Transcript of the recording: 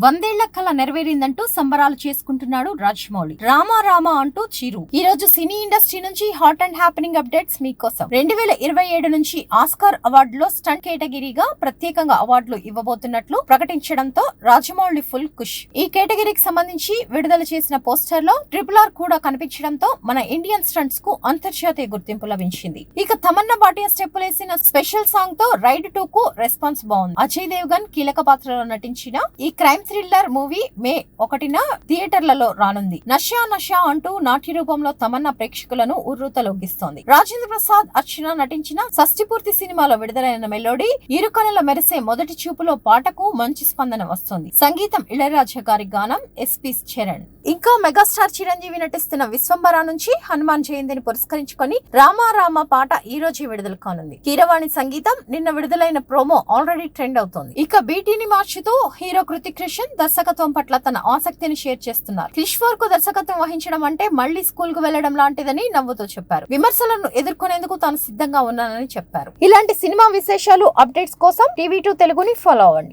100 ఏళ్ల కల నెరవేరిందంటూ సంబరాలు చేసుకుంటున్నాడు రాజమౌళి. రామా రామా అంటూ చిరు. ఈ రోజు సినీ ఇండస్ట్రీ నుంచి హాట్ అండ్ హ్యాపెనింగ్ అప్డేట్స్ మీకోసం. 2027 నుంచి ఆస్కార్ అవార్డులో స్టంట్ కేటగిరీగా ప్రత్యేకంగా అవార్డులు ఇవ్వబోతున్నట్లు ప్రకటించడంతో రాజమౌళి ఫుల్ ఖుష్. ఈ కేటగిరీకి సంబంధించి విడుదల చేసిన పోస్టర్ లో RRR కూడా కనిపించడంతో మన ఇండియన్ స్టంట్స్ కు అంతర్జాతీయ గుర్తింపు లభించింది. ఇక తమన్నా భాటియా స్టెప్పులేసిన స్పెషల్ సాంగ్ తో రైడ్ 2 కు రెస్పాన్స్ బాగుంది. అజయ్ దేవ్గన్ కీలక పాత్రలో నటించిన ఈ క్రైమ్ థ్రిల్లర్ మూవీ మే 1న థియేటర్లలో రానుంది. నషా నషా అంటూ నాట్య రూపంలో తమన్నా ప్రేక్షకులను ఉర్రూతలొగిస్తోంది. రాజేంద్ర ప్రసాద్, అర్చన నటించిన షష్టిపూర్తి సినిమాలో విడుదలైన మెలోడీ ఇరుకనుల మెరిసే మొదటి చూపులో పాటకు మంచి స్పందన వస్తోంది. సంగీతం ఇళయరాజా గారి, గానం ఎస్పీ చరణ్. ఇంకా మెగాస్టార్ చిరంజీవి నటిస్తున్న విశ్వంబర నుంచి హనుమాన్ జయంతిని పురస్కరించుకొని రామా రామా పాట ఈ రోజు విడుదల కానుంది. కీరవాణి సంగీతం. నిన్న విడుదలైన ప్రోమో ఆల్రెడీ ట్రెండ్ అవుతోంది. ఇక బీటీని మార్చుతూ హీరో కృతిక్ రోషన్ దర్శకత్వం పట్ల తన ఆసక్తిని షేర్ చేస్తున్నారు. కిషోర్ కు దర్శకత్వం వహించడం అంటే మళ్లీ స్కూల్ కు వెళ్లడం లాంటిదని నవ్వుతూ చెప్పారు. విమర్శలను ఎదుర్కొనేందుకు తాను సిద్ధంగా ఉన్నానని చెప్పారు. ఇలాంటి సినిమా విశేషాలు, అప్డేట్స్ కోసం TV2 తెలుగుని ఫాలో అవ్వండి.